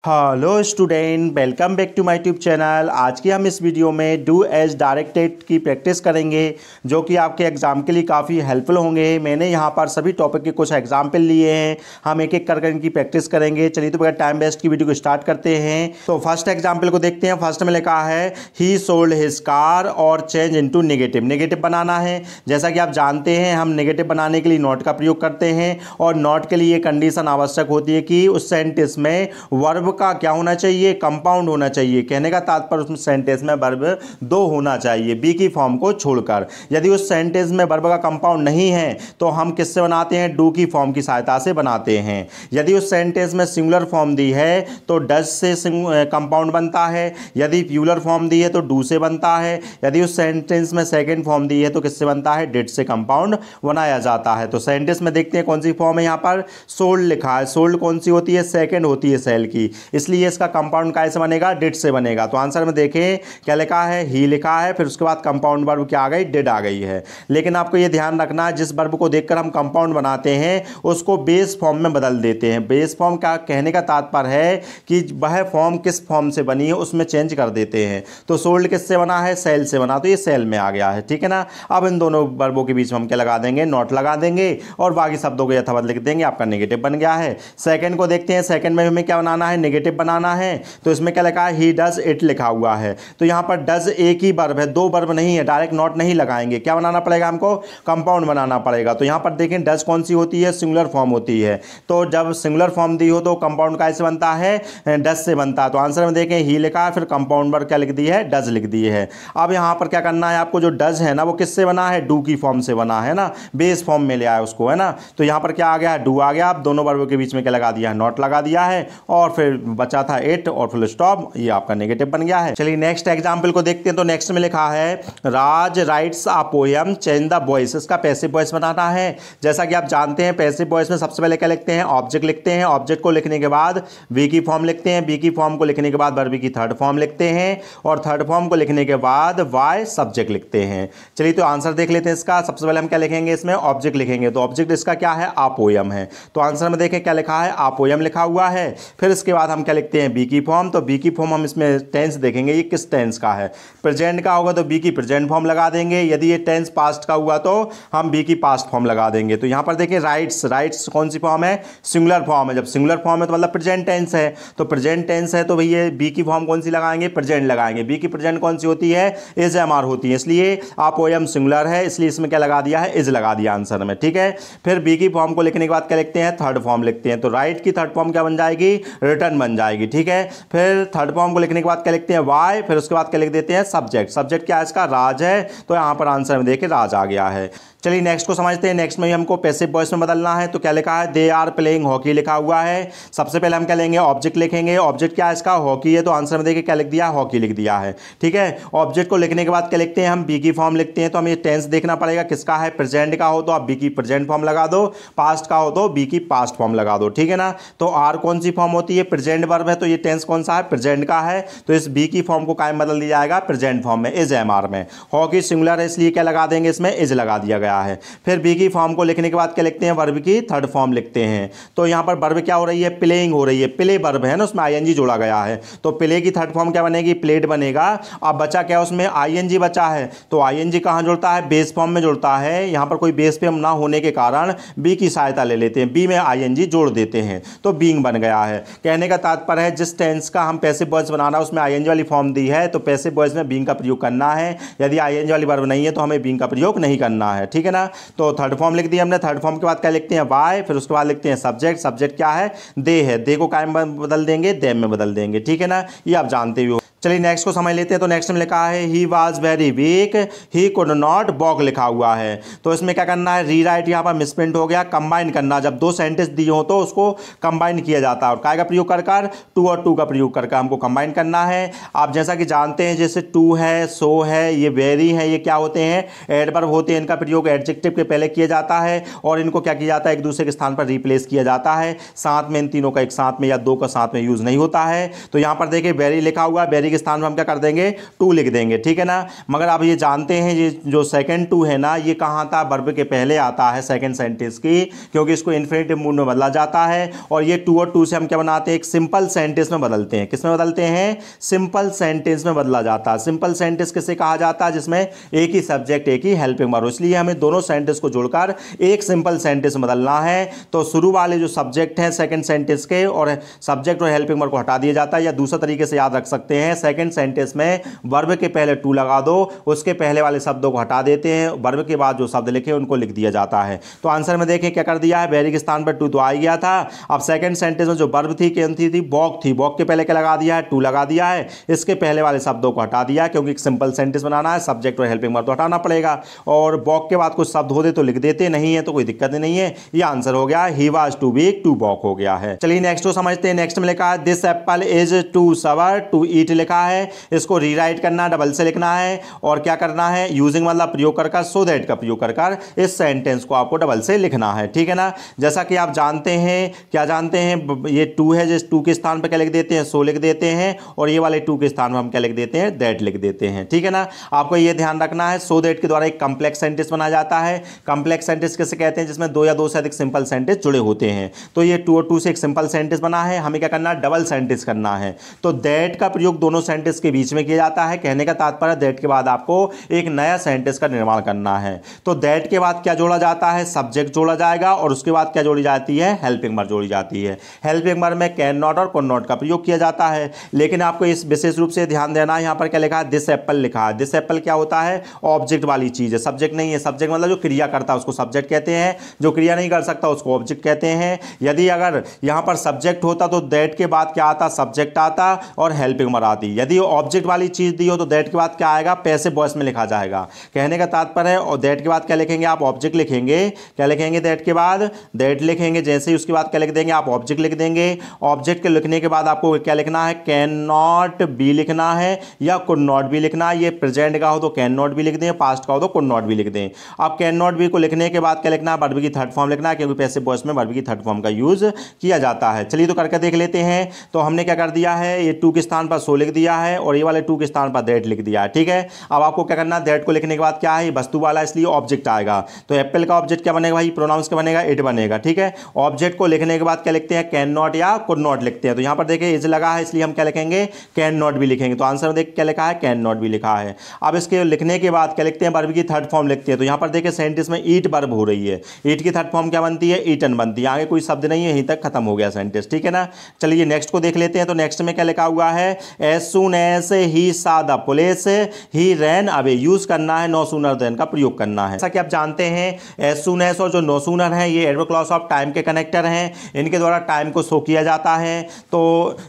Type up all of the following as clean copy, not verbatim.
Hello student, welcome back to my tube channel. आज की हम इस वीडियो में डू एज डायरेक्टेड की प्रैक्टिस करेंगे जो कि आपके एग्ज़ाम के लिए काफ़ी हेल्पफुल होंगे। मैंने यहाँ पर सभी टॉपिक के कुछ एग्जाम्पल लिए हैं, हम एक एक कर इनकी प्रैक्टिस करेंगे। चलिए तो बगैर टाइम वेस्ट की वीडियो को स्टार्ट करते हैं। तो फर्स्ट एग्जाम्पल को देखते हैं। फर्स्ट में लिखा है ही सोल्ड हिज कार और चेंज इनटू नेगेटिव। नेगेटिव बनाना है। जैसा कि आप जानते हैं हम नेगेटिव बनाने के लिए नॉट का प्रयोग करते हैं और नॉट के लिए कंडीशन आवश्यक होती है कि उस सेंटेंस में वर्ब का क्या होना चाहिए, कंपाउंड होना चाहिए। कहने का तात्पर्य उस सेंटेंस में वर्ब दो होना चाहिए बी की फॉर्म को छोड़कर। यदि उस सेंटेंस में वर्ब का कंपाउंड नहीं है तो हम किससे बनाते हैं, डू की फॉर्म की सहायता से बनाते हैं। यदि उस सेंटेंस में सिंगुलर फॉर्म दी है तो डज से कंपाउंड बनता है। यदि प्लूरल फॉर्म दी है तो डू से बनता है। यदि उस सेंटेंस में सेकंड फॉर्म दी है तो किससे बनता है, डिड से कंपाउंड बनाया जाता है। तो सेंटेंस में देखते हैं कौन सी फॉर्म है। यहाँ पर सोल्ड लिखा है। सोल्ड कौन सी होती है, सेकंड होती है सेल की, इसलिए इसका कंपाउंड कैसे बनेगा, डिड से बनेगा। तो आंसर में देखें क्या लिखा है, ही लिखा है, फिर उसके बाद कंपाउंड वर्ब क्या आ गई, डिड आ गई है। लेकिन आपको यह ध्यान रखना है जिस वर्ब को देखकर हम कंपाउंड बनाते हैं उसको बेस फॉर्म में बदल देते हैं। बेस फॉर्म का कहने का तात्पर्य है कि वह फॉर्म किस फॉर्म से बनी है उसमें चेंज कर देते हैं। तो सोल्ड किससे बना है, सेल से बना, तो ये सेल में आ गया है। ठीक है ना। अब इन दोनों वर्बों के बीच में हम क्या लगा देंगे, नॉट लगा देंगे और बाकी शब्दों को यथावत लिख देंगे। आपका नेगेटिव बन गया है। सेकंड को देखते हैं। सेकंड में हमें क्या बनाना है, नेगेटिव बनाना है। तो इसमें क्या लिखा है, ही डज इट लिखा हुआ है। तो यहां पर डज एक ही वर्ब है, दो वर्ब नहीं है, डायरेक्ट नॉट नहीं लगाएंगे। क्या बनाना पड़ेगा हमको, कंपाउंड बनाना पड़ेगा। तो यहां पर देखें डज कौन सी होती है, सिंगुलर फॉर्म होती है। तो जब सिंगुलर फॉर्म दी हो तो कंपाउंड कैसे बनता है, डज से बनता है। तो आंसर में देखें ही लिखा है, फिर कंपाउंड वर्ब क्या लिख दी है, डज लिख दी है। अब यहां पर क्या करना है आपको, जो डज है ना वो किससे बना है, डू की फॉर्म से बना है ना, बेस फॉर्म में ले आया उसको, है ना। तो यहां पर क्या आ गया, डू आ गया। आप दोनों वर्बों के बीच में क्या लगा दिया है, नॉट लगा दिया है और फिर बचा था इट और फुल स्टॉप, ये आपका नेगेटिव बन गया है। चलिए नेक्स्ट एग्जांपल को देखते हैं। तो नेक्स्ट में लिखा है Raj writes a poem change the voice. इसका पैसिव वॉइस बनाना है। जैसा कि आप जानते हैं पैसिव वॉइस में सबसे पहले क्या लिखते हैं, ऑब्जेक्ट लिखते हैं। ऑब्जेक्ट को लिखने के बाद वी की फॉर्म लिखते हैं। वी की फॉर्म को लिखने के बाद वर्ब की थर्ड फॉर्म लिखते हैं और थर्ड फॉर्म को लिखने के बाद वाई सब्जेक्ट लिखते हैं। चलिए तो आंसर देख लेते हैं इसका। सबसे पहले हम क्या लिखेंगे, इसमें ऑब्जेक्ट लिखेंगे। तो ऑब्जेक्ट इसका क्या है, आ पोएम है। तो आंसर में देखें क्या लिखा है, आ पोएम लिखा हुआ है। फिर इसके बाद हम क्या लिखते हैं, बी की फॉर्म। तो बी की फॉर्म हम इसमें टेंस देखेंगे ये किस टेंस का है। प्रेजेंट का होगा तो बी की प्रेजेंट फॉर्म लगा देंगे। यदि ये टेंस पास्ट का हुआ तो हम बी की पास्ट फॉर्म लगा देंगे। तो यहां पर देखिए राइट्स, राइट्स कौन सी फॉर्म है, सिंगुलर फॉर्म है। जब सिंगुलर फॉर्म है तो मतलब प्रेजेंट टेंस है। तो प्रेजेंट टेंस है तो भैया बी की फॉर्म कौन सी लगाएंगे, प्रेजेंट लगाएंगे। बी की प्रेजेंट कौन सी होती है, इज एम आर होती है, इसलिए आप पोएम सिंगुलर है इसलिए इसमें क्या लगा दिया है, इज लगा दिया आंसर में। ठीक है। फिर बी की फॉर्म को लिखने के बाद क्या लिखते हैं, थर्ड फॉर्म लिखते हैं। तो राइट की थर्ड फॉर्म क्या बन जाएगी, रिटर्न बन जाएगी। ठीक है। फिर थर्ड फॉर्म को लिखने के बाद क्या लिखते हैं, वाई। फिर उसके बाद क्या लिख देते हैं, सब्जेक्ट। सब्जेक्ट क्या है इसका, राज है। तो यहां पर आंसर में देखिए राज आ गया है। चलिए नेक्स्ट को समझते हैं। नेक्स्ट में ही हमको पैसिव वॉइस में बदलना है। तो क्या लिखा है, दे आर प्लेइंग हॉकी लिखा हुआ है। सबसे पहले हम क्या लेंगे, ऑब्जेक्ट लिखेंगे। ऑब्जेक्ट क्या है इसका, हॉकी है। तो आंसर में देखिए क्या लिख दिया, हॉकी लिख दिया है। ठीक है। ऑब्जेक्ट को लिखने के बाद क्या लिखते हैं, हम बी की फॉर्म लिखते हैं। तो हमें टेंस देखना पड़ेगा किसका है, प्रेजेंट का हो तो आप बी की प्रेजेंट फॉर्म लगा दो, पास्ट का हो तो बी की पास्ट फॉर्म लगा दो। ठीक है ना। तो आर कौन सी फॉर्म होती है, प्रेजेंट वर्ब है। तो ये टेंस कौन सा है, प्रेजेंट का है। तो इस बी की फॉर्म को कायम बदल दिया जाएगा प्रेजेंट फॉर्म में, इज एम आर में। हॉकी सिंगुलर है इसलिए क्या लगा देंगे, इसमें इज लगा दिया गया है। फिर बी की फॉर्म को लिखने के बाद क्या लिखते हैं, वर्ब की थर्ड फॉर्म लिखते हैं। तो यहां पर वर्ब क्या हो रही है, प्लेइंग हो रही है। प्ले वर्ब है ना, उसमें आईएनजी जोड़ा गया है। तो प्ले की थर्ड फॉर्म क्या बनेगी, प्लेड बनेगा। अब बचा क्या, उसमें आईएनजी बचा है। तो आईएनजी कहां जुड़ता है, बेस फॉर्म में जुड़ता है। यहां पर कोई बेस पे हम ना होने के कारण बी की सहायता ले लेते हैं, बी में आईएनजी जोड़ देते हैं तो बीइंग बन गया है। कहने का तात्पर्य है जिस टेंस का हम पैसिव वॉइस बनाना उसमें आईएनजी वाली फॉर्म दी है तो पैसिव वॉइस में बीइंग का प्रयोग करना है। यदि आईएनजी वाली वर्ब नहीं है तो हमें बीइंग का प्रयोग नहीं करना है। ठीक है ना। तो थर्ड फॉर्म लिख दिया हमने। थर्ड फॉर्म के बाद क्या लिखते हैं, वाई। फिर उसके बाद लिखते हैं सब्जेक्ट। सब्जेक्ट क्या है, दे है। दे को कायम बदल देंगे, देम में बदल देंगे। ठीक है ना, ये आप जानते हो। चलिए नेक्स्ट को समझ लेते हैं। तो नेक्स्ट में लिखा है he was very weak he could not walk लिखा हुआ है। तो इसमें क्या करना है, रीराइट यहाँ पर मिसप्रिंट हो गया, कंबाइन करना। जब दो सेंटेंस दिए हो तो उसको कंबाइन किया जाता है और काय का प्रयोग कर टू और टू का प्रयोग करके हमको कंबाइन करना है। आप जैसा कि जानते हैं जैसे टू है, सो है, ये वेरी है, ये क्या होते हैं, एडवर्ब होते हैं। इनका प्रयोग एडजेक्टिव के पहले किया जाता है और इनको क्या किया जाता है, एक दूसरे के स्थान पर रिप्लेस किया जाता है। साथ में इन तीनों का एक साथ में या दो का साथ में यूज नहीं होता है। तो यहाँ पर देखिए वेरी लिखा हुआ है, वेरी वेरी के स्थान पर हम क्या कर देंगे, टू लिख देंगे, ठीक है ना। मगर आप ये जानते हैं ये जो सेकंड टू है ना, ये कहाँ आता है, वर्ब के पहले आता है सेकंड सेंटेंस की, क्योंकि इसको इन्फिनेटिव मूड में बदला जाता है। और ये टू और टू से हम क्या बनाते हैं, एक सिंपल सेंटेंस में बदलते हैं। किस में बदलते हैं, सिंपल सेंटेंस में बदला जाता है। सिंपल सेंटेंस किसे कहा जाता है, जिसमें एक ही सब्जेक्ट एक ही हेल्पिंग वर्ब। इसलिए हमें दोनों सेंटेंस को जोड़कर एक सिंपल सेंटेंस में बदलना है। तो शुरू वाले जो सब्जेक्ट हैं सेकंड सेंटेंस के, और सब्जेक्ट और हेल्पिंग वर्ब को हटा दिया जाता है। या दूसरा तरीके से याद रख सकते हैं, सेकंड सेंटेंस में वर्ब के पहले टू लगा दो, उसके पहले वाले शब्दों को हटा देते हैं, वर्ब के बाद जो शब्द लिखे उनको लिख दिया जाता है। तो आंसर में देखें क्या कर दिया है, वेरी के स्थान पर टू तो आ गया था। अब सेकंड सेंटेंस में जो वर्ब थी कौन थी, वॉक थी, वॉक के पहले क्या लगा दिया है, टू लगा दिया है। इसके पहले वाले शब्दों को हटा दिया, क्योंकि एक सिंपल सेंटेंस बनाना है, सब्जेक्ट और हेल्पिंग वर्ब तो हटाना पड़ेगा। और वॉक के बाद कुछ शब्द होते तो लिख देते, नहीं है तो कोई दिक्कत नहीं है। ये आंसर हो गया, he was too weak to walk हो गया है। चलिए नेक्स्ट को समझते हैं। नेक्स्ट में लिखा है दिस एप्पल इज टू सवर टू ईट लिखा है। इसको रीराइट करना, डबल से लिखना है और क्या करना है, यूजिंग मतलब प्रयोग कर, सो दैट का प्रयोग कर इस सेंटेंस को आपको डबल से लिखना है, ठीक है ना। जैसा कि आप जानते हैं, क्या जानते हैं, ये टू है, जिस टू के स्थान पर क्या लिख देते हैं, सो लिख देते हैं। और ये वाले टू के स्थान पर हम क्या लिख देते हैं, दैट लिख देते हैं, ठीक है ना। आपको ये ध्यान रखना है, सो दैट के द्वारा एक कॉम्प्लेक्स सेंटेंस बनाया जाता है। कॉम्प्लेक्स सेंटेंस किसे कहते हैं, जिसमें दो या दो से अधिक सिंपल सेंटेंस जुड़े होते हैं। तो ये टू और टू से एक सिंपल सेंटेंस बना है, हमें क्या करना है, डबल सेंटेंस करना है। तो दैट का प्रयोग दोनों सेंटेंस के बीच में किया जाता है। कहने का तात्पर्य दैट के बाद आपको एक नया सेंटेंस का निर्माण करना है। तो दैट के बाद क्या जोड़ा जाता है, सब्जेक्ट जोड़ा जाएगा, और उसके बाद क्या जोड़ी जाती है, हेल्पिंग वर्ब जोड़ी जाती है। हेल्पिंग वर्ब में कैन नॉट और कुड नॉट का प्रयोग किया जाता है। लेकिन आपको इस विशेष रूप से ध्यान देना है, यहां पर क्या लिखा है, दिस एप्पल लिखा है। दिस एप्पल क्या होता है, ऑब्जेक्ट वाली चीज है, सब्जेक्ट नहीं है। सब्जेक्ट मतलब जो क्रिया करता है उसको सब्जेक्ट कहते हैं, जो क्रिया नहीं कर सकता उसको ऑब्जेक्ट कहते हैं। यदि अगर यहां पर सब्जेक्ट होता तो दैट के बाद क्या आता, सब्जेक्ट आता और हेल्पिंग वर्ब आती। यदि ऑब्जेक्ट वाली चीज दी हो तो दैट के बाद क्या आएगा, पैसिव वॉइस में लिखा जाएगा। कहने का तात्पर्य है, और दैट के बाद क्या लिखेंगे आप, ऑब्जेक्ट लिखेंगे। क्या लिखेंगे दैट के बाद, दैट लिखेंगे। जैसे ही उसके बाद क्या लिख देंगे आप, ऑब्जेक्ट लिख देंगे। ऑब्जेक्ट के लिखने के बाद आपको क्या लिखना है, कैन नॉट बी लिखना है या कुड नॉट बी लिखना है। ये प्रेजेंट का हो तो कैन नॉट बी लिख दें, पास्ट का हो तो कुड नॉट बी लिख दें। आप कैन नॉट बी को लिखने के बाद क्या लिखना है, वर्ब की थर्ड फॉर्म लिखना है, क्योंकि पैसिव वॉइस में वर्ब की थर्ड फॉर्म का यूज किया जाता है। चलिए तो करके देख लेते हैं। तो हमने क्या कर दिया है, ये टू के स्थान पर सो लिख दिया है और ये वाले टू के स्थान पर दैट लिख दिया है, ठीक है। अब आपको क्या करना है, दैट को लिखने के बाद क्या है, वस्तु वाला इसलिए ऑब्जेक्ट आएगा। तो एप्पल का ऑब्जेक्ट क्या बनेगा भाई, प्रोनाउंस का बनेगा, इट बनेगा, ठीक है। ऑब्जेक्ट को लिखने के बाद क्या लिखते हैं, कैन नॉट या कुड नॉट लिखते हैं। तो यहां पर देखिए इज लगा है, इसलिए हम क्या लिखेंगे, कैन नॉट भी लिखेंगे। तो आंसर में देख क्या लिखा है, कैन नॉट भी लिखा है। अब इसके लिखने के बाद क्या लिखते हैं, वर्ब की थर्ड फॉर्म लिखते हैं। तो यहां पर देखिए सेंटेंस में ईट वर्ब हो रही है, ईट की थर्ड फॉर्म क्या बनती है, ईटन बनती है। आगे कोई शब्द नहीं है, यहीं तक खत्म हो गया सेंटेंस, ठीक है ना। चलिए नेक्स्ट को देख लेते हैं। तो नेक्स्ट में क्या लिखा हुआ है, एज सून एज ही सा the police he ran away. Use करना है नो सूनर देन का प्रयोग करना है। जैसा कि आप जानते हैं एज सून एज और जो नो सूनर है ये एडवर्ब क्लॉज ऑफ टाइम के कनेक्टर हैं, इनके द्वारा टाइम को शो किया जाता है। तो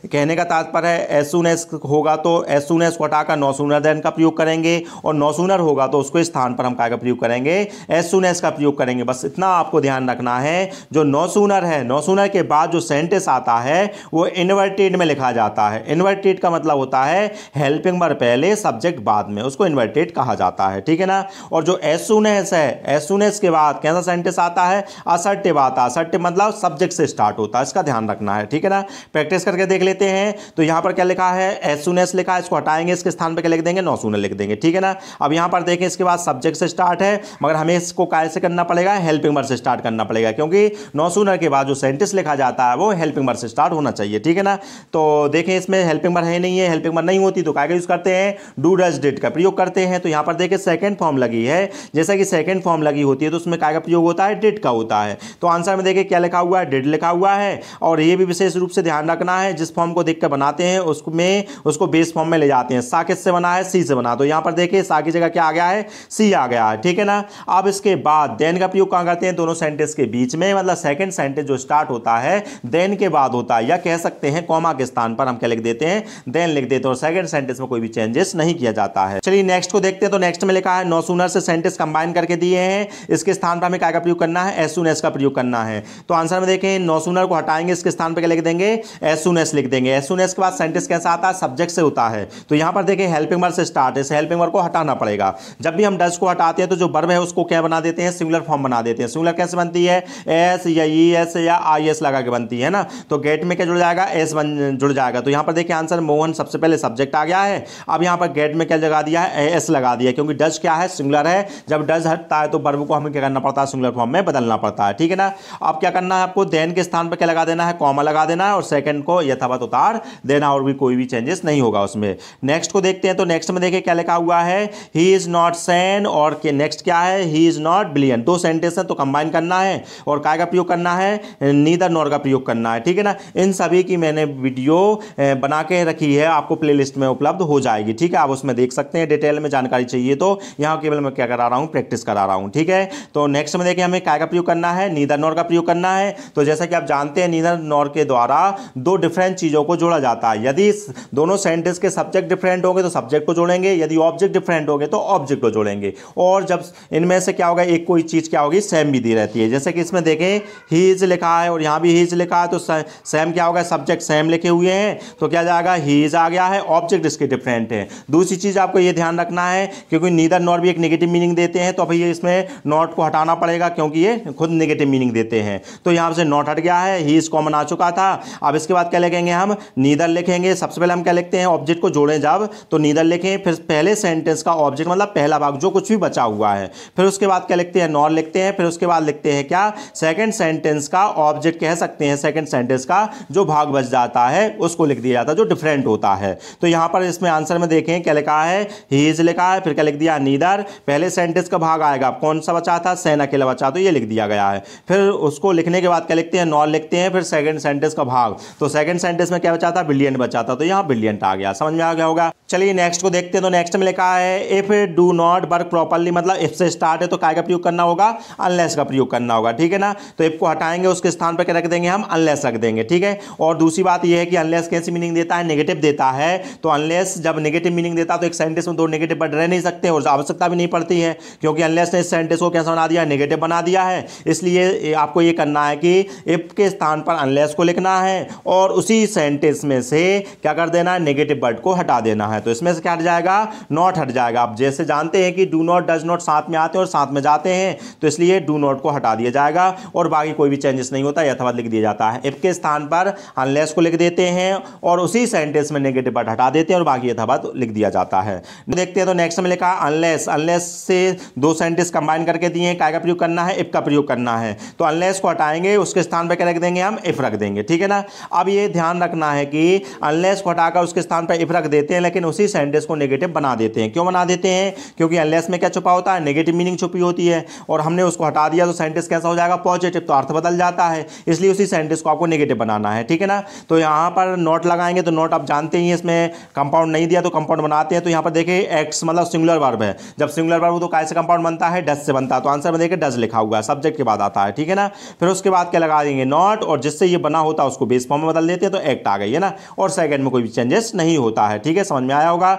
कहने का तात्पर्य है एज सून एज होगा तो एज सून एज को हटाकर नो सूनर देन का प्रयोग करेंगे, और नो सूनर होगा तो उसको स्थान पर हम क्या का प्रयोग करेंगे, एज सून एज का प्रयोग करेंगे। बस इतना आपको ध्यान रखना है। जो नो सूनर है, नो सूनर के बाद जो सेंटेंस आता है वो इन्वर्टेड में लिखा जाता है। इन्वर्टेड का मतलब होता है हेल्पिंग वर्ब पहले सब्जेक्ट बाद में, उसको इन्वर्टेड कहा जाता है, ठीक है ना। और जो एज सून एज है, एज सून एज के बाद कैसा सेंटेंस आता है, असर्टिव आता है। असर्टिव मतलब सब्जेक्ट से स्टार्ट होता है, इसका ध्यान रखना है, ठीक है ना। प्रैक्टिस करके देख लेते हैं। तो यहां पर क्या लिखा है, एज सून एज लिखा है, इसको हटाएंगे, इसके स्थान पर क्या लिख देंगे, नो सूनर लिख देंगे, ठीक है ना। अब यहां पर देखें इसके बाद सब्जेक्ट से स्टार्ट है, मगर हमें इसको कैसे करना पड़ेगा, हेल्पिंग वर्ब से स्टार्ट करना पड़ेगा, क्योंकि नो सूनर के बाद जो सेंटेंस लिखा जाता है वो हेल्पिंग वर्ब से स्टार्ट होना चाहिए, ठीक है ना। तो देखें इसमें हेल्पिंग वर्ब है नहीं है, हेल्पिंग वर्ब नहीं होती तो क्या यूज करते हैं, डू डज डिड का प्रयोग करते हैं। तो यहां पर देखिए सेकंड फॉर्म लगी है, जैसा कि सेकंड फॉर्म लगी होती है तो उसमें क्या का प्रयोग होता है, डिड का होता है। तो आंसर में देखिए क्या लिखा हुआ है, डिड लिखा हुआ है। और ये भी विशेष रूप से ध्यान रखना है, जिस फॉर्म को देखकर बनाते हैं उसको बेस फॉर्म में ले जाते हैं। सा किससे बना है, सी से बना। तो यहां पर देखिए सा की जगह क्या आ गया है, सी आ गया है, ठीक है ना। अब इसके बाद देन का प्रयोग कहां करते हैं, दोनों सेंटेंस के बीच में, मतलब सेकंड सेंटेंस जो स्टार्ट होता है देन के बाद होता है, या कह सकते हैं कॉमा के स्थान पर हम क्या लिख देते हैं, देन लिख देते हैं, और सेकंड सेंटेंस में कोई भी चेंजेस नहीं किया जाता है। चलिए नेक्स्ट को देखते हैं। तो नेक्स्ट में लिखा है नो सूनर से सेंटेंस कंबाइन करके दिए हैं, इसके स्थान पर हमें क्या का प्रयोग करना है, एज सून एज का प्रयोग करना है। तो आंसर में देखें नो सूनर को हटाएंगे, इसके स्थान पर क्या लिख देंगे, एज सून एज लिख देंगे। एज सून एज के बाद सेंटेंस कैसा आता है, सब्जेक्ट से होता है। तो यहां पर देखें हेल्पिंग वर्ब से स्टार्ट है, हेल्पिंग वर्ब को हटाना पड़ेगा। जब भी हम डज को हटाते हैं तो जो वर्ब है उसको क्या बना देते हैं, सिंगुलर फॉर्म बना देते हैं। सिंगुलर कैसे बनती है, एस या ई एस या आई एस लगा के बनती है ना। तो गेट में क्या जुड़ जाएगा, एस जुड़ जाएगा। तो यहां पर देखिए आंसर मोहन सबसे सबसे पहले सब्जेक्ट आ गया है। अब यहाँ पर गेट में क्या लगा दिया है, एस लगा दिया, क्योंकि डज क्या है, सिंगुलर है। जब डज हटता है तो वर्ब को हमें क्या करना पड़ता है, सिंगुलर फॉर्म में बदलना पड़ता है, ठीक है ना। अब क्या करना है आपको, देन के स्थान पर क्या लगा देना है, कॉमा लगा देना है और सेकंड को यथावत उतार देना, और भी कोई भी चेंजेस नहीं होगा उसमें। नेक्स्ट को देखते हैं, तो नेक्स्ट में देखिए क्या लिखा हुआ है, ही इज नॉट सैन, और नेक्स्ट क्या है, ही इज नॉट ब्रिलियंट। दो सेंटेंस है तो कंबाइन करना है, और काय का प्रयोग करना है, नीदर नॉर का प्रयोग करना है, ठीक है ना। इन सभी की मैंने वीडियो बना के रखी है, आपको प्लेलिस्ट में उपलब्ध हो जाएगी, ठीक है। आप उसमें देख सकते हैं, डिटेल में जानकारी चाहिए तो यहां केवल मैं क्या करा रहा हूं, प्रैक्टिस करा रहा हूं, ठीक है। तो नेक्स्ट में देखिए हमें काय का प्रयोग करना है, नीदर नॉर का प्रयोग करना है। तो जैसा कि आप जानते हैं, नीदर नॉर के द्वारा दो डिफरेंट चीजों को जोड़ा जाता है। यदि दोनों सेंटेंस के सब्जेक्ट डिफरेंट होंगे तो सब्जेक्ट को जोड़ेंगे, यदि ऑब्जेक्ट डिफरेंट होंगे तो ऑब्जेक्ट को जोड़ेंगे। और जब इनमें से क्या होगा, एक कोई चीज क्या होगी, सेम भी दी रहती है। जैसे कि इसमें देखें ही इज लिखा है और यहां भी ही इज लिखा है, तो सेम क्या होगा, सब्जेक्ट सेम लिखे हुए हैं तो क्या जाएगा, ही इज आ गया है, ऑब्जेक्ट इसके डिफरेंट है। दूसरी चीज आपको ये ध्यान रखना है, क्योंकि नीदर नॉर भी एक नेगेटिव मीनिंग देते हैं, तो भैया इसमें नॉट को हटाना पड़ेगा, क्योंकि ये खुद नेगेटिव मीनिंग देते हैं। तो यहां से नॉट हट गया है, ही इज कॉमन आ चुका था। अब इसके बाद क्या लिखेंगे, हम नीदर लिखेंगे। सबसे पहले हम क्या लिखते हैं, ऑब्जेक्ट को जोड़ें जब तो नीदर लिखें, फिर पहले सेंटेंस का ऑब्जेक्ट मतलब पहला भाग जो कुछ भी बचा हुआ है, फिर उसके बाद क्या लिखते हैं, नॉर लिखते हैं, फिर उसके बाद लिखते हैं क्या, सेकंड सेंटेंस का ऑब्जेक्ट कह सकते हैं, सेकंड सेंटेंस का जो भाग बच जाता है उसको लिख दिया जाता है जो डिफरेंट होता है। तो यहां पर इसमें आंसर में देखें क्या लिखा है, ही इज लिखा है, फिर क्या लिख दिया, नीदर। पहले सेंटेंस का भाग आएगा, कौन सा बचा था, सैन अकेला बचा, तो ये लिख दिया गया है। फिर उसको लिखने के बाद क्या लिखते हैं, नॉर लिखते हैं, फिर सेकंड सेंटेंस का भाग, तो सेकंड सेंटेंस में क्या बचा था, ब्रिलियंट बचा था, तो यहां ब्रिलियंट आ गया। समझ में आ गया होगा। चलिए नेक्स्ट को देखते हैं। तो नेक्स्ट में लिखा है, if do not work properly, मतलब इफ से स्टार्ट है तो काय का प्रयोग करना होगा, अनलेस का प्रयोग करना होगा, ठीक है ना। तो इफ को हटाएंगे, उसके स्थान पर क्या रख देंगे, हम अनलेस रख देंगे, ठीक है। और दूसरी बात यह है कि अनलेस कैसी मीनिंग देता है, नेगेटिव देता है। तो अनलेस जब नेगेटिव मीनिंग देता है तो एक सेंटेंस में दो नेगेटिव वर्ड रह नहीं सकते और आवश्यकता भी नहीं पड़ती है, क्योंकि अनलेस ने इस सेंटेंस को कैसा बना दिया, नेगेटिव बना दिया है। इसलिए आपको ये करना है कि इफ के स्थान पर अनलेस को लिखना है और उसी सेंटेंस में से क्या कर देना है, नेगेटिव वर्ड को हटा देना है। तो इसमें से क्या हट जाएगा, नॉट हट जाएगा। आप जैसे जानते हैं कि डू नॉट, डज नॉट साथ में आते हैं और साथ में जाते हैं, तो इसलिए डू नॉट को हटा दिया जाएगा और बाकी कोई भी चेंजेस नहीं होता, यथावत लिख दिया जाता है। इफ के स्थान पर अनलेस को लिख देते हैं और उसी सेंटेंस में नेगेटिव वर्ड हटा देते हैं और बाकी यथावत लिख दिया जाता है। देखते हैं तो नेक्स्ट में लिखा अनलेस। अनलेस से दो सेंटेंस कंबाइन करके दिए हैं, काय का प्रयोग करना है, इफ का प्रयोग करना है। तो अनलेस को हटाएंगे, उसके स्थान पर क्या रख देंगे, हम इफ रख देंगे, ठीक है ना। अब ये ध्यान रखना है कि अनलेस को हटाकर उसके स्थान पर इफ रख देते हैं, लेकिन उसी सेंटेंस को नेगेटिव बना देते हैं। क्यों बना देते हैं, क्योंकि अनलेस में क्या छुपा होता है, नेगेटिव मीनिंग छुपी होती है, और हमने उसको हटा दिया तो सेंटेंस कैसा हो जाएगा, पॉजिटिव, तो अर्थ बदल जाता है। इसलिए उसी सेंटेंस को आपको नेगेटिव बनाना है, ठीक है ना। तो यहां पर नॉट लगाएंगे, तो नॉट आप जानते ही इसमें कंपाउंड नहीं दिया तो कंपाउंड बनाते हैं। तो यहां पर देखिए एक्स मतलब सिंगुलर वर्ब है, जब सिंगुलर वर्ब तो काय से कंपाउंड बनता है, डज से बनता है। तो आंसर में देखिए डज लिखा हुआ है, सब्जेक्ट के बाद आता है, ठीक है ना। फिर उसके बाद क्या लगा देंगे, नॉट, और जिससे ये बना होता है उसको बेस फॉर्म में बदल देते हैं, तो एक्ट आ गई है ना, और सेकंड में कोई भी चेंजेस नहीं होता है, ठीक है। समझ में आया होगा।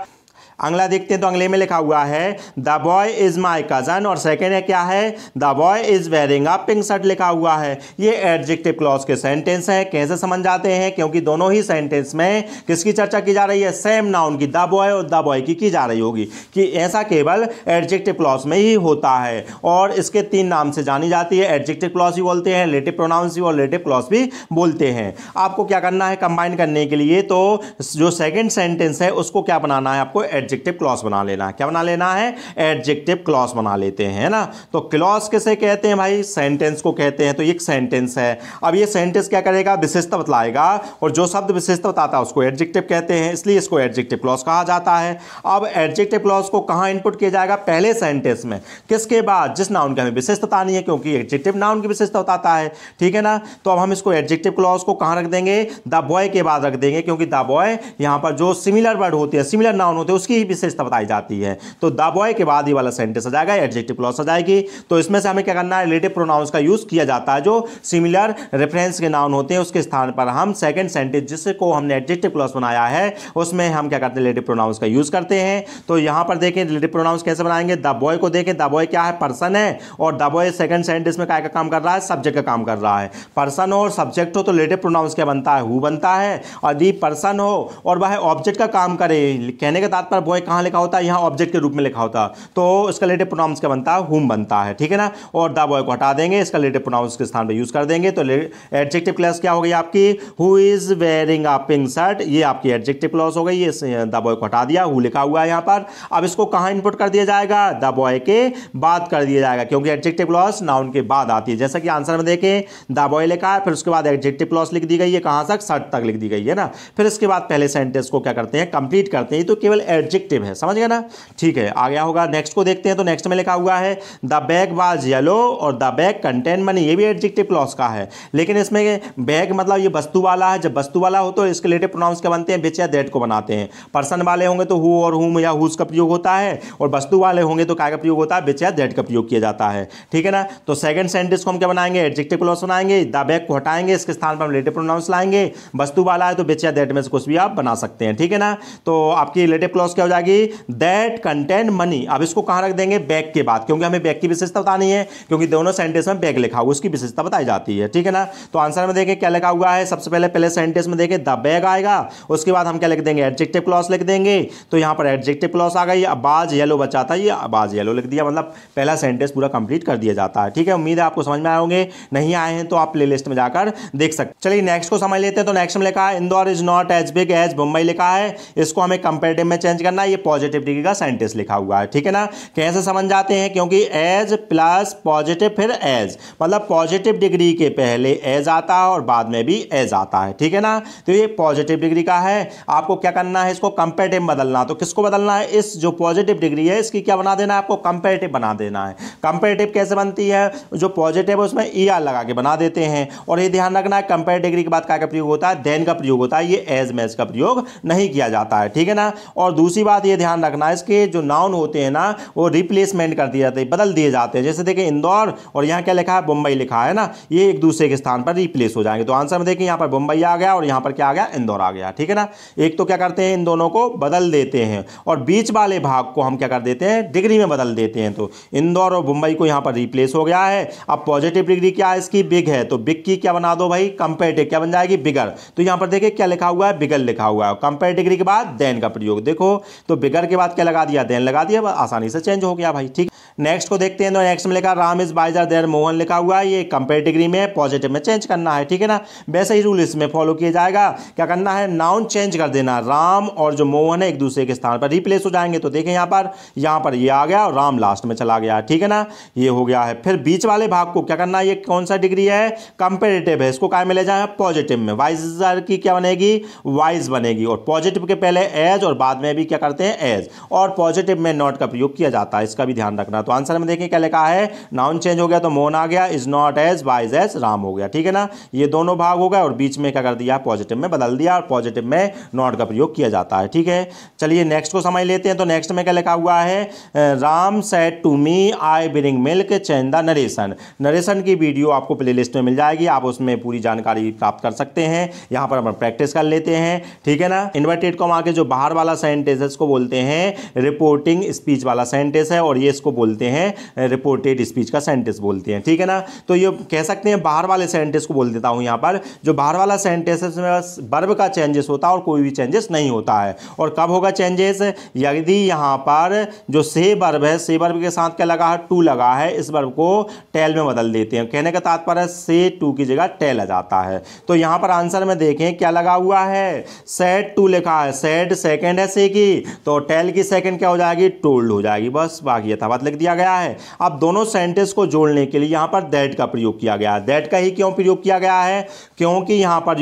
अगला देखते हैं, तो अगले में लिखा हुआ है the boy is my cousin, और सेकेंड है क्या है, the boy is wearing a pink shirt लिखा हुआ है। ये एडजेक्टिव क्लॉज के सेंटेंस है। कैसे समझ जाते हैं, क्योंकि दोनों ही सेंटेंस में किसकी चर्चा की जा रही है, सेम नाउन की, द बॉय और द बॉय की जा रही होगी, कि ऐसा केवल एडजेक्टिव क्लॉज में ही होता है। और इसके तीन नाम से जानी जाती है, एडजेक्टिव क्लॉज भी बोलते हैं, रिलेटिव प्रोनाउंस भी और रिलेटिव क्लॉज भी बोलते हैं। आपको क्या करना है कंबाइन करने के लिए, तो जो सेकेंड सेंटेंस है उसको क्या बनाना है, आपको एडजेक्टिव क्लॉज बना लेना है। क्या बना लेना है, एडजेक्टिव क्लॉज बना लेते हैं ना। तो क्लॉज किसे कहते हैं भाई, सेंटेंस को कहते हैं। तो ये एक सेंटेंस है। अब ये सेंटेंस क्या करेगा, विशेषता बतलाएगा, और जो शब्द विशेषता बताता है उसको एडजेक्टिव कहते हैं, इसलिए इसको एडजेक्टिव क्लॉज कहा जाता है। अब एडजेक्टिव क्लॉज को कहां इनपुट किया जाएगा, पहले सेंटेंस में, किसके बाद, जिस नाउन की हमें विशेषता बतानी है, क्योंकि एडजेक्टिव नाउन की विशेषता बताता है, ठीक है ना। तो अब हम इसको एडजेक्टिव क्लॉज को कहां रख देंगे, द बॉय के बाद रख देंगे, क्योंकि द बॉय यहां पर जो सिमिलर वर्ड होते हैं, सिमिलर नाउन होते हैं, उसकी ही विशेषता बताई जाती है। तो द बॉय के बाद ये वाला सेंटेंस आ जाएगा, एडजेक्टिव क्लॉज आ जाएगी। तो इसमें से हमें क्या करना है, रिलेटिव प्रोनाउंस का यूज किया जाता है। जो सिमिलर रेफरेंस के नाउन होते हैं उसके स्थान पर हम सेकंड सेंटेंस जिसको हमने एडजेक्टिव क्लॉज बनाया है उसमें हम क्या करते हैं, रिलेटिव प्रोनाउंस का यूज करते हैं। तो यहां पर देखें रिलेटिव प्रोनाउंस कैसे बनाएंगे, द बॉय को देखें, द बॉय क्या है, पर्सन है, और द बॉय सेकंड सेंटेंस में क्या का काम कर रहा है, सब्जेक्ट का काम कर रहा है। पर्सन हो और सब्जेक्ट हो तो रिलेटिव प्रोनाउंस क्या बनता है, हु बनता है। और यदि पर्सन हो और वह ऑब्जेक्ट का काम करे, कहने का तात्पर्य बॉय कहाँ लिखा होता है, यहाँ ऑब्जेक्ट के रूप में लिखा होता है, तो इसका रिलेटिव प्रोनाउंस क्या बनता है, हुम बनता है, ठीक है ना। और द बॉय को हटा देंगे, इसका रिलेटिव प्रोनाउंस के स्थान पर यूज कर देंगे, तो एडजेक्टिव क्लॉज क्या हो गई आपकी, who is wearing a pink shirt, ये आपकी एडजेक्टिव क्लॉज हो गई। ये द बॉय को हटा दिया, हु लिखा हुआ है यहाँ पर। अब इसको कहाँ इनपुट कर दिया जाएगा, द बॉय के बाद कर दिया जाएगा, क्योंकि एडजेक्टिव क्लॉज नाउन के बाद आती है। जैसा कि आंसर में देखें, द बॉय लिखा है, फिर उसके बाद एडजेक्टिव क्लॉज लिख दी गई है, कहां तक, शर्ट तक लिख दी गई है ना। फिर इसके बाद पहले सेंटेंस को क्या करते हैं, कंप्लीट करते हैं, तो केवल एडजेक्टिव है, समझ गए ना। ठीक है, आ गया होगा। नेक्स्ट को देखते हैं, तो नेक्स्ट में लिखा हुआ है द बैग वाज येलो और द बैग कंटेन मनी, ये भी एडजेक्टिव क्लॉज का है, लेकिन इसमें बैग मतलब ये वस्तु वाला है। जब वस्तु वाला हो तो इसके रिलेटिव प्रोनाउंस क्या बनते हैं, विच या दैट को बनाते हैं। पर्सन वाले होंगे तो हु और हुम या हुज का प्रयोग होता है, और वस्तु वाले होंगे तो क्या का प्रयोग होता है, विच या दैट का प्रयोग किया जाता है, ठीक है ना। तो सेकंड सेंटेंस को हम क्या बनाएंगे, एडजेक्टिव क्लॉज बनाएंगे, द बैग को हटाएंगे, इसके स्थान पर हम रिलेटिव प्रोनाउंस लाएंगे। वस्तु वाला है तो विच या दैट में से कुछ भी आप बना सकते हैं, ठीक है ना। तो आपकी रिलेटिव क्लॉज क्या हो जाएगी, दैट कंटेन मनी। अब इसको कहां रख देंगे, बैग के बाद, क्योंकि हमें बैग की विशेषता बतानी है, क्योंकि दोनों सेंटेंस में बैग लिखा हुआ उसकी विशेषता बताई जाती है, ठीक है ना। तो आंसर में देखें क्या लिखा हुआ है, सबसे पहले सेंटेंस में देखें द बैग आएगा, उसके बाद हम क्या लिख देंगे, एडजेक्टिव क्लॉज लिख देंगे। तो यहां पर एडजेक्टिव क्लॉज आ गई। अब बाज येलो बचा था, ये बाज येलो लिख दिया, मतलब पहला सेंटेंस पूरा कंप्लीट कर दिया जाता है, ठीक है। उम्मीद है आपको समझ में आए होंगे, नहीं आए हैं तो आप प्लेलिस्ट में जाकर देख सकते। चलिए नेक्स्ट को समझ लेते हैं। तो नेक्स्ट में लिखा है Indore is not as big as Mumbai लिखा है, इसको हमें कंपैरेटिव में चेंज करना है। ये पॉजिटिव डिग्री का सेंटेंस लिखा हुआ है, ठीक है ना। कैसे समझ जाते हैं, क्योंकि एज प्लस पॉजिटिव फिर एज, मतलब पॉजिटिव डिग्री के पहले एज आता है और बाद में भी एज आता है, ठीक है ना। तो ये पॉजिटिव डिग्री का है। आपको क्या करना है, इसको कंपैरेटिव बदलना। तो किसको बदलना है, इस जो पॉजिटिव डिग्री है इसकी क्या बना देना है, आपको कंपैरेटिव बना देना है। कंपैरेटिव कैसे बनती है, जो पॉजिटिव है उसमें ई आर लगा के बना देते हैं। और ये ध्यान रखना है, कंपैरेटिव डिग्री के बाद क्या प्रयोग होता है, देन का प्रयोग होता है, ये एज मैच का प्रयोग नहीं किया जाता है, ठीक है ना। और दूसरी बात ये ध्यान रखना है, इसके जो नाउन होते हैं ना वो रिप्लेसमेंट कर दिए जाते हैं, बदल दिए जाते हैं। जैसे देखिए इंदौर और यहाँ क्या लिखा है, मुंबई लिखा है ना, ये एक दूसरे के स्थान पर रिप्लेस हो जाएंगे। तो आंसर में देखिए यहाँ पर मुंबई आ गया और यहाँ पर क्या आ गया, इंदौर आ गया, ठीक है ना। एक तो क्या करते हैं, इन दोनों को बदल देते हैं, और बीच वाले भाग को हम क्या कर देते हैं, डिग्री में बदल देते हैं। तो इंदौर और मुंबई को यहाँ पर रिप्लेस हो गया है। अब पॉजिटिव डिग्री क्या है इसकी, बिग है, तो बिग की क्या बना दो भाई, कंपैरेटिव क्या बन जाएगी, बिगर। तो यहाँ पर देखिए क्या लिखा हुआ है, बिगर लिखा हुआ है। कंपैरेटिव डिग्री के बाद देन का प्रयोग, देखो तो बिगर के बाद क्या लगा दिया, देन लगा दिया, आसानी से चेंज हो गया भाई, ठीक। नेक्स्ट को देखते हैं। तो नेक्स्ट में लिखा राम इज बाइजर देयर मोहन लिखा हुआ है, ये कंपैरेटिव डिग्री में पॉजिटिव में चेंज करना है, ठीक है ना। वैसे ही रूल इसमें फॉलो किया जाएगा। क्या करना है, नाउन चेंज कर देना, राम और जो मोहन है एक दूसरे के स्थान पर रिप्लेस हो जाएंगे। तो देखें यहाँ पर ये आ गया और राम लास्ट में चला गया, ठीक है ना, ये हो गया है। फिर बीच वाले भाग को क्या करना है, ये कौन सा डिग्री है, कंपैरेटिव है, इसको क्या में ले जाए, पॉजिटिव में। वाइजर की क्या बनेगी, वाइज बनेगी, और पॉजिटिव के पहले एज और बाद में भी क्या करते हैं, एज, और पॉजिटिव में नॉट का प्रयोग किया जाता है, इसका भी ध्यान रखना। तो आंसर में देखिए क्या लिखा है, नाउन चेंज हो गया तो मोहन आ गया, is not as wise as Ram हो गया, ठीक है ना। ये दोनों भाग हो गए और बीच में क्या कर दिया, पॉजिटिव में बदल दिया, और पॉजिटिव में नॉट का प्रयोग किया जाता है, ठीक है। चलिए नेक्स्ट को समझ लेते हैं। तो नेक्स्ट में क्या लिखा हुआ है, Ram said to me I bring milk change the narration. Narration की वीडियो आपको प्लेलिस्ट में मिल जाएगी, आप उसमें पूरी जानकारी प्राप्त कर सकते हैं। यहाँ पर हम प्रैक्टिस कर लेते हैं, ठीक है ना। इन्वर्टेड कॉमा के जो बाहर वाला सेंटेंस है इसको बोलते हैं रिपोर्टिंग स्पीच वाला सेंटेंस है, और ये इसको बोलते हैं रिपोर्टेड स्पीच का सेंटेंस बोलते हैं, ठीक है ना। तो ये कह सकते हैं बाहर वाले सेंटेंस को बोल देता हूं। यहाँ पर जो बाहर वाला सेंटेंस है उसमें बस वर्ब का चेंजेस होता है और कोई भी चेंजेस नहीं होता है। और कब होगा चेंजेस, यदि यहाँ पर जो से वर्ब है, से वर्ब के साथ क्या लगा है, टू लगा है, इस वर्ब को टेल में बदल देते हैं। कहने का तात्पर्य से टू की जगह टेल आ जाता है। तो यहाँ पर आंसर में देखें क्या लगा हुआ है, सेड टू लिखा है, सेड सेकंड है से की, तो टेल की सेकंड क्या हो जाएगी, टोल्ड हो जाएगी, बस बाकी यथावत लिख दिया गया है। अब दोनों सेंटेंस को जोड़ने के लिए यहाँ पर दैट का प्रयोग किया गया है। दैट का ही क्यों प्रयोग किया गया है, क्योंकि यहाँ पर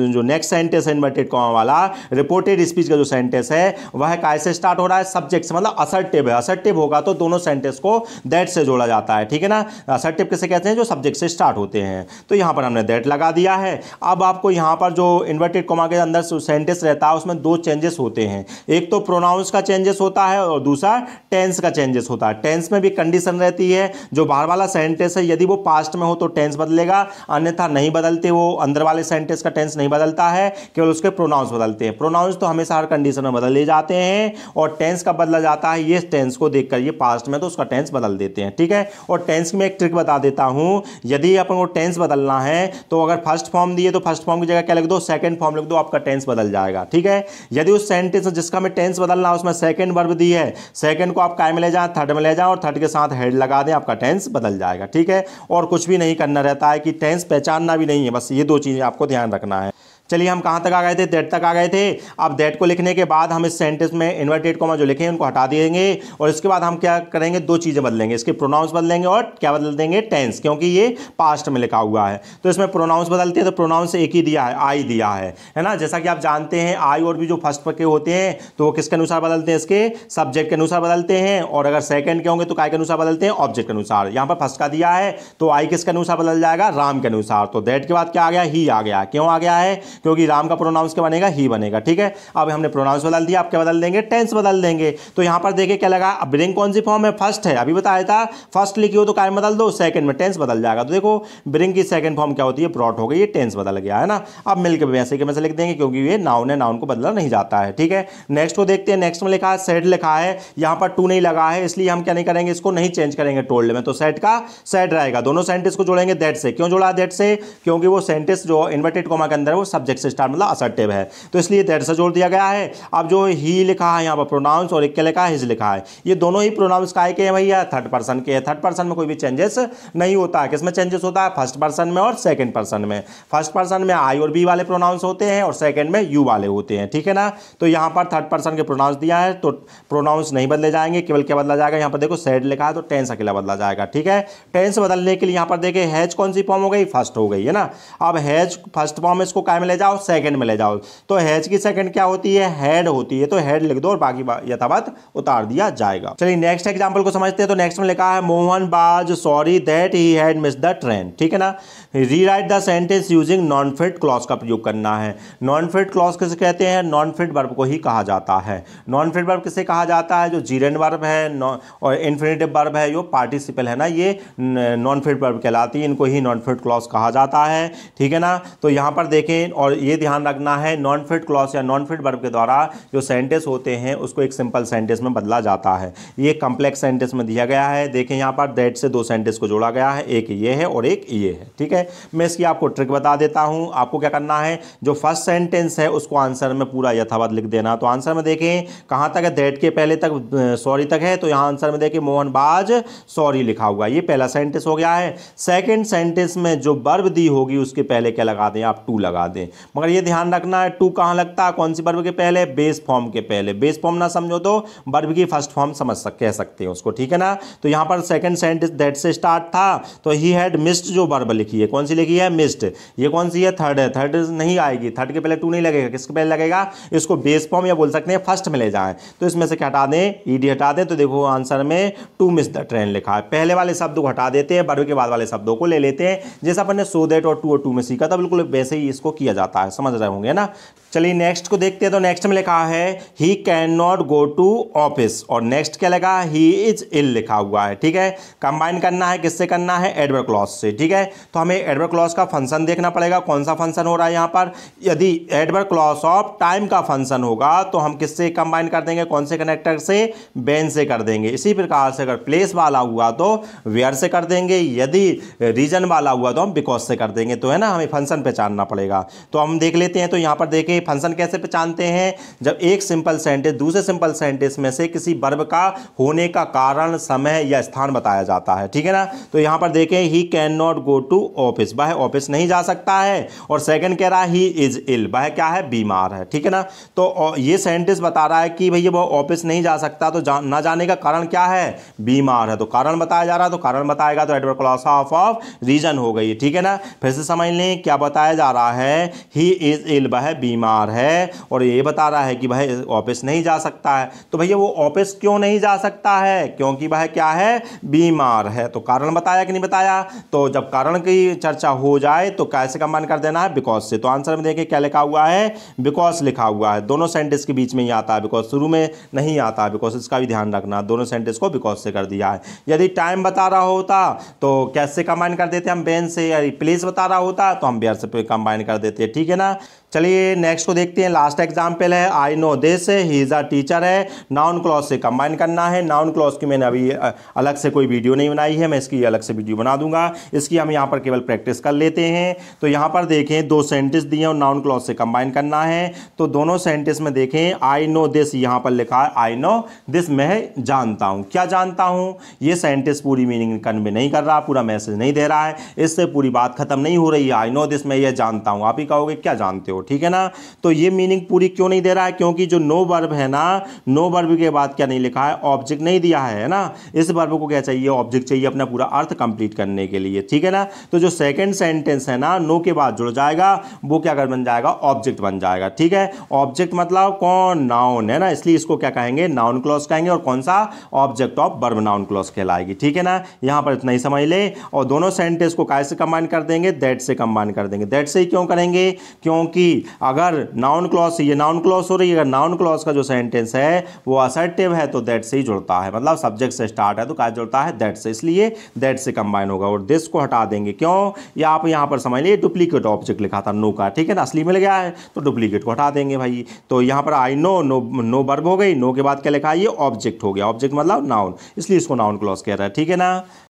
जो नेक्स्ट सेंटेंस है इन्वर्टेड कॉमा वाला रिपोर्टेड स्पीच का जो सेंटेंस है वह कैसे स्टार्ट हो रहा है, सब्जेक्ट से, मतलब असर्टिव है। असर्टिव होगा तो दोनों सेंटेंस को दैट से जोड़ा जाता है, ठीक है ना। असर्टिव किसे कहते हैं, जो सब्जेक्ट से स्टार्ट होते हैं। तो यहाँ पर हमने दैट लगा दिया है। अब आपको यहाँ पर जो इन्वर्टेड कॉमा के अंदर सेंटेंस रहता है उसमें दो चेंजेस होते हैं, एक तो प्रोनाउंस का चेंजेस होता है और दूसरा टेंस का चेंजेस होता है। टेंस टेंस में भी कंडीशन रहती है, जो बाहर वाला सेंटेंस है यदि वो पास्ट में हो तो टेंस बदलेगा, अन्यथा नहीं बदलते, वो अंदर वाले सेंटेंस का टेंस नहीं बदलता है, केवल उसके प्रोनाउंस बदलते हैं। प्रोनाउंस तो हमेशा हर कंडीशन में बदले जाते हैं, और टेंस कब बदला जाता है, ये टेंस को देखकर, ये पास्ट में तो उसका टेंस बदल देते हैं, ठीक है। और टेंस में एक ट्रिक बता देता हूं, यदि अपन को टेंस बदलना है तो अगर फर्स्ट फॉर्म दिए तो फर्स्ट फॉर्म की जगह क्या लिख दो, सेकंड फॉर्म लिख दो, आपका टेंस बदल जाएगा, ठीक है। यदि उस सेंटेंस जिसका हमें टेंस बदलना है उसमें सेकंड वर्ब दी है, सेकंड को आप काय में ले जाएं, थर्ड में ले जाएं, और थर्ड के साथ हेड लगा दें, आपका टेंस बदल जाएगा, ठीक है। और कुछ भी नहीं करना रहता है, कि टेंस पहचानना भी नहीं है, बस ये दो चीजें आपको ध्यान रखना है। चलिए हम कहाँ तक आ गए थे, दैट तक आ गए थे। अब दैट को लिखने के बाद हम इस सेंटेंस में इन्वर्टेड कॉमा जो लिखे हैं उनको हटा देंगे, और इसके बाद हम क्या करेंगे, दो चीज़ें बदलेंगे, इसके प्रोनाउंस बदलेंगे और क्या बदल देंगे, टेंस, क्योंकि ये पास्ट में लिखा हुआ है। तो इसमें प्रोनाउंस बदलते हैं, तो प्रोनाउंस एक ही दिया है, आई दिया है ना। जैसा कि आप जानते हैं आई और भी जो फर्स्ट के होते हैं तो वो किसके अनुसार बदलते हैं, इसके सब्जेक्ट के अनुसार बदलते हैं, और अगर सेकंड के होंगे तो काय के अनुसार बदलते हैं, ऑब्जेक्ट के अनुसार। यहाँ पर फर्स्ट का दिया है तो आई किसके अनुसार बदल जाएगा, राम के अनुसार। तो दैट के बाद क्या आ गया, ही आ गया। क्यों आ गया है, क्योंकि राम का प्रोनाउंस क्या बनेगा, ही बनेगा, ठीक है। अब हमने प्रोनाउंस बदल दिया, आप क्या बदल देंगे, टेंस बदल देंगे। तो यहां पर देखिए क्या लगा, ब्रिंग कौन सी फॉर्म है, फर्स्ट है, अभी बताया था फर्स्ट लिखी हो तो काय बदल दो, सेकंड में टेंस बदल जाएगा। तो देखो ब्रिंग की सेकंड फॉर्म क्या होती है, ब्रॉट हो गई, ये टेंस बदल गया है ना। अब मिलकर वैसे के वैसे लिख देंगे, क्योंकि ये नाउन है, नाउन को बदला नहीं जाता है, ठीक है। नेक्स्ट को देखते हैं, नेक्स्ट में लिखा है सेड लिखा है, यहां पर टू नहीं लगा है, इसलिए हम क्या नहीं करेंगे, इसको नहीं चेंज करेंगे टोल्ड में, तो सेड का सेड रहेगा। दोनों सेंटेंस को जोड़ेंगे दैट से। क्यों जोड़ा दैट से, क्योंकि वो सेंटेंस जो इन्वर्टेड कॉमा के अंदर है वो सब्जेक्ट से स्टार्ट मतलब असर्टिव है, तो इसलिए दैट से जोड़ दिया गया है। अब जो ही लिखा है यहाँ पर प्रोनाउंस, और एक क्या लिखा है, हिज लिखा है, ये दोनों ही प्रोनाउंस काय के हैं भैया, थर्ड पर्सन के हैं। थर्ड पर्सन में कोई भी चेंजेस नहीं होता है। किसमें चेंजेस होता है, फर्स्ट पर्सन में और सेकंड पर्सन में। फर्स्ट पर्सन में आई और बी वाले प्रोनाउंस होते हैं, और सेकंड में यू वाले होते हैं, ठीक है ना। तो यहाँ पर थर्ड पर्सन के प्रोनाउंस दिया है, तो प्रोनाउंस नहीं बदले जाएंगे, केवल क्या बदला जाएगा, यहाँ पर देखो सेड लिखा है तो टेंस अकेला बदला जाएगा, ठीक है। टेंस बदलने के लिए यहाँ पर देखिए हैज कौन सी फॉर्म हो गई, फर्स्ट हो गई है ना। अब हैज फर्स्ट फॉर्म में इसको काय में ले जाओ, सेकंड में ले जाओ, तो हैज की सेकंड क्या होती है, हेड होती है, तो हेड लिख दो और बाकी यथावत उतार दिया जाएगा। चलिए नेक्स्ट एग्जांपल को समझते हैं। तो नेक्स्ट में लिखा है मोहन बाज sorry that he had missed the train, ठीक है ना। Rewrite the sentence using non fit clause का प्रयोग करना है। नॉन फिट क्लॉज किसे कहते हैं, नॉन फिट वर्ब को ही कहा जाता है। नॉन फिट वर्ब किसे कहा जाता है, जो जीरेंड वर्ब है और इन्फिनिटिव वर्ब है, जो पार्टिसिपल है ना, ये नॉन फिट वर्ब कहलाती है, इनको ही नॉन फिट क्लॉज कहा जाता है, ठीक है ना। तो यहाँ पर देखें, और ये ध्यान रखना है, नॉन फिट क्लॉज या नॉन फिट वर्ब के द्वारा जो सेंटेंस होते हैं उसको एक सिंपल सेंटेंस में बदला जाता है। ये कॉम्प्लेक्स सेंटेंस में दिया गया है। देखें यहाँ पर दैट से दो सेंटेंस को जोड़ा गया है, एक ये है और एक ये है, ठीक है। मैं इसकी आपको ट्रिक बता देता हूँ। आपको क्या करना है, जो फर्स्ट सेंटेंस है उसको आंसर में पूरा यथावत लिख देना। तो आंसर में देखें कहाँ तक है, दैट के पहले तक सॉरी तक है, तो यहाँ आंसर में देखें मोहन बाज सॉरी लिखा हुआ, ये पहला सेंटेंस हो गया है। सेकेंड सेंटेंस में जो वर्ब दी होगी उसके पहले क्या लगा दें, आप टू लगा दें, मगर ये ध्यान रखना है टू कहाँ लगता है, कौन सी वर्ब के पहले, बेस फॉर्म के पहले। बेस फॉर्म ना समझो तो वर्ब की फर्स्ट फॉर्म कह सकते हैं उसको, ठीक है ना। तो यहाँ पर सेकंड सेंटेंस दैट से स्टार्ट था, तो ही हैड मिस्ड जो वर्ब लिखी है, कौन सी लिखी है, मिस्ड। ये कौन सी है, थर्ड है, थर्ड नहीं आएगी, थर्ड के पहले टू नहीं लगेगा, किसके पहले लगेगा, इसको बेस फॉर्म या बोल सकते हैं फर्स्ट में ले जाएं। तो इसमें से क्या हटा दें, ईडी हटा दें, तो देखो आंसर में टू मिस द ट्रेन लिखा है। पहले वाले शब्द को हटा देते हैं, वर्ब के बाद वाले शब्दों को ले लेते हैं, जैसा अपन ने सो दैट और टू में सीखा था, बिल्कुल वैसे ही इसको किया जाता है, समझ रहे होंगे ना। चलिए नेक्स्ट को देखते हैं। तो नेक्स्ट में लिखा है he can not go to office, और नेक्स्ट क्या लगा, ही इज इल लिखा हुआ है, ठीक है। कंबाइन करना है, किससे करना है, एडवर्ब क्लॉज से, ठीक है। तो हमें एडवर्ब क्लॉज का फंक्शन देखना पड़ेगा, कौन सा फंक्शन हो रहा है यहाँ पर। यदि एडवर्ब क्लॉज ऑफ टाइम का फंक्शन होगा तो हम किससे कंबाइन कर देंगे, कौन से कनेक्टर से, बेन से कर देंगे। इसी प्रकार से अगर प्लेस वाला हुआ तो वेयर से कर देंगे, यदि रीजन वाला हुआ तो हम बिकॉज से कर देंगे। तो है ना, हमें फंक्शन पहचानना पड़ेगा। तो हम देख लेते हैं। तो यहाँ पर देखें फंक्शन कैसे पहचानते हैं, जब एक सिंपल सेंटेंस दूसरे सिंपल सेंटेंस में से किसी वर्ब का होने का कारण, समय या स्थान बताया जाता है, ठीक है ना। तो यहां पर देखें he can not go to office, वह ऑफिस नहीं जा सकता है, और सेकंड कह रहा है ही इज इल, वह क्या है, बीमार है, ठीक है ना। तो ये सेंटेंस बता रहा है कि भैया वो ऑफिस नहीं जा सकता, तो ना जाने का कारण क्या है, बीमार है, तो कारण बताया जा रहा है, तो कारण बताएगा तो एडवर्ब क्लॉज ऑफ रीजन हो गई, ठीक है ना। फिर से समझ लें क्या बताया जा रहा है ही इज़ इल, वह बीमार है, और ये बता रहा है कि वह ऑफिस नहीं जा सकता है। तो भैया वो ऑफिस क्यों नहीं जा सकता है? क्योंकि वह क्या है? बीमार है। तो कारण बताया कि नहीं बताया? तो जब कारण की चर्चा हो जाए तो कैसे कंबाइन कर देना है? बिकॉज से। तो आंसर में देखिए क्या लिखा हुआ है? बिकॉज लिखा हुआ है। दोनों सेंटेंस के बीच में ही आता है, बिकॉज शुरू में नहीं आता है बिकॉज, इसका भी ध्यान रखना। दोनों सेंटेंस को बिकॉज से कर दिया है। यदि टाइम बता रहा होता तो कैसे कंबाइन कर देते हम? वेन से। या प्लेस बता रहा होता तो हम वेयर से कंबाइन कर देते। ठीक है ना। चलिए नेक्स्ट को देखते हैं। लास्ट एग्जाम्पल है I know this, he is a teacher है। नाउन क्लॉज से कंबाइन करना है। नाउन क्लॉज की मैंने अभी अलग से कोई वीडियो नहीं बनाई है, मैं इसकी अलग से वीडियो बना दूंगा। इसकी हम यहाँ पर केवल प्रैक्टिस कर लेते हैं। तो यहाँ पर देखें दो सेंटेंस दिए और नाउन क्लॉज से कंबाइन करना है। तो दोनों सेंटेंस में देखें आई नो दिस, यहाँ पर लिखा है आई नो दिस, मैं जानता हूँ। क्या जानता हूँ? ये सेंटेंस पूरी मीनिंग कन्वे नहीं कर रहा, पूरा मैसेज नहीं दे रहा है, इससे पूरी बात खत्म नहीं हो रही है। आई नो दिस, मैं ये जानता हूँ। आप ही कहोगे क्या जानते हो? ठीक है ना। तो ये मीनिंग पूरी क्यों नहीं दे रहा है? क्योंकि जो नो वर्ब है ना, नो वर्ब के बाद क्या नहीं लिखा है? ऑब्जेक्ट नहीं दिया है ना। इस वर्ब को क्या चाहिए? ऑब्जेक्ट चाहिए अपना पूरा अर्थ कंप्लीट करने के लिए। ठीक है ना। तो जो सेकंड सेंटेंस है ना, नो के बाद जुड़ जाएगा, वो क्या कर बन जाएगा? ऑब्जेक्ट बन जाएगा। ठीक है। ऑब्जेक्ट मतलब कौन? नाउन है ना, इसलिए इसको क्या कहेंगे? नाउन क्लॉज कहेंगे। और कौन सा? Object of verb noun clause कहलाएगी। ठीक है ना। यहां पर इतना ही समझ ले। और दोनों सेंटेंस को कैसे कंबाइन कर देंगे? दैट से कंबाइन कर देंगे। दैट से ही क्यों करेंगे? क्योंकि अगर नाउन क्लॉज से, ये नाउन क्लॉज हो रही है, अगर नाउन क्लॉज का जो सेंटेंस है वो असर्टिव है तो दैट से ही जुड़ता है, मतलब सब्जेक्ट से स्टार्ट है तो क्या जुड़ता है? दैट से, इसलिए दैट से कंबाइन होगा। और दिस को हटा देंगे। क्यों? या आप यहां पर समझ लीजिए डुप्लीकेट ऑब्जेक्ट लिखा था नो का। ठीक है ना। असली मिल गया है तो डुप्लीकेट को हटा देंगे भाई। तो यहां पर आई नो, नो वर्ब हो गई, नो के बाद क्या लिखा है? ये ऑब्जेक्ट हो गया। ऑब्जेक्ट मतलब नाउन, इसलिए इसको नाउन क्लॉज कह रहा है। ठीक है ना।